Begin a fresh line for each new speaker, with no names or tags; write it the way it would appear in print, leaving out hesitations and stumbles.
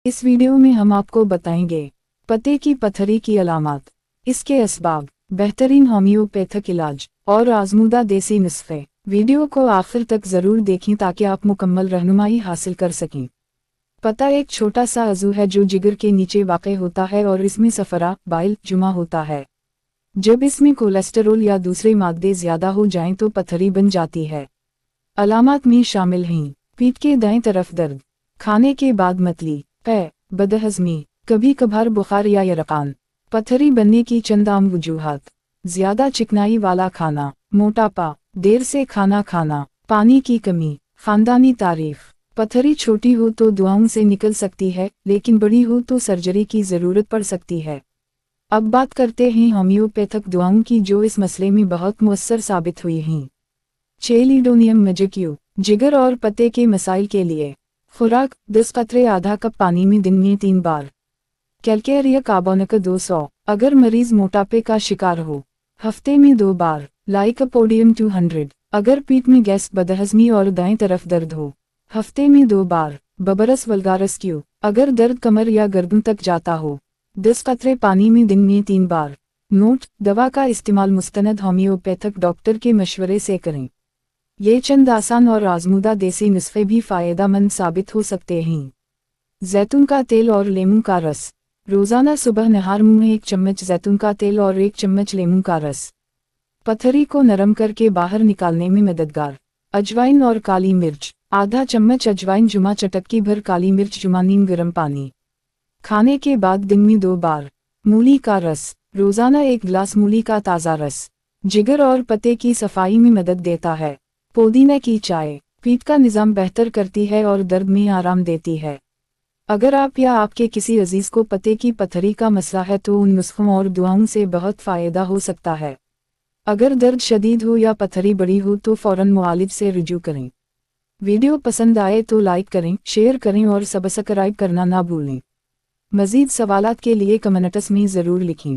इस वीडियो में हम आपको बताएंगे पते की पथरी की अलामत, इसके असबाब, बेहतरीन होम्योपैथिक इलाज और आजमूदा देसी नुस्खे। वीडियो को आखिर तक ज़रूर देखें ताकि आप मुकम्मल रहनुमाई हासिल कर सकें। पता एक छोटा सा अज़ू है जो जिगर के नीचे वाक़ होता है और इसमें सफ़रा बाइल जमा होता है। जब इसमें कोलेस्टेरोल या दूसरे मादे ज़्यादा हो जाएं तो पथरी बन जाती है। अलामत में शामिल हैं पीठ के दाएं तरफ दर्द, खाने के बाद मतली, बदहज़मी, कभी कभार बुखार या यरकान। पथरी बनने की चंद आम वजूहात: ज़्यादा चिकनाई वाला खाना, मोटापा, देर से खाना खाना, पानी की कमी। ख़ानदानी तारीफ़: पथरी छोटी हो तो दुआओं से निकल सकती है, लेकिन बड़ी हो तो सर्जरी की ज़रूरत पड़ सकती है। अब बात करते हैं होम्योपैथिक दुआओं की जो इस मसले में बहुत मुअस्सर साबित हुई हैं। चेलिडोनियम मैजिक्यू, जिगर और पते के मसाइल के लिए। खुराक: 10 कतरे आधा कप पानी में दिन में 3 बार। कैल्केरिया कार्बोनिक 200 अगर मरीज मोटापे का शिकार हो, हफ्ते में 2 बार। लाइकोपोडियम 200 अगर पीठ में गैस, बदहज़मी और दाएं तरफ दर्द हो, हफ्ते में 2 बार। बबरस वल्गारस क्यू अगर दर्द कमर या गर्दन तक जाता हो, 10 कतरे पानी में दिन में 3 बार। नोट: दवा का इस्तेमाल मुस्तनद होम्योपैथिक डॉक्टर के मशवरे से करें। ये चंद आसान और आजमूदा देसी नुस्खे भी फ़ायदेमंद साबित हो सकते हैं। जैतून का तेल और लेमू का रस। रोज़ाना सुबह नहार मुंह में 1 चम्मच जैतून का तेल और 1 चम्मच लेमू का रस पथरी को नरम करके बाहर निकालने में मददगार। अजवाइन और काली मिर्च, आधा चम्मच अजवाइन जुमा चटकी भर काली मिर्च जुमा नीम गर्म पानी। खाने के बाद दिन में 2 बार। मूली का रस, रोज़ाना 1 गिलास मूली का ताज़ा रस जिगर और पते की सफाई में मदद देता है। पुदीना की चाय, पीठ का निज़ाम बेहतर करती है और दर्द में आराम देती है। अगर आप या आपके किसी अजीज़ को पते की पथरी का मसला है तो उन नुस्खों और दुआओं से बहुत फ़ायदा हो सकता है। अगर दर्द शदीद हो या पथरी बड़ी हो तो फ़ौरन मुआलिज से रुजू करें। वीडियो पसंद आए तो लाइक करें, शेयर करें और सब्सक्राइब करना ना भूलें। मज़ीद सवालात के लिए कमेंट्स में ज़रूर लिखें।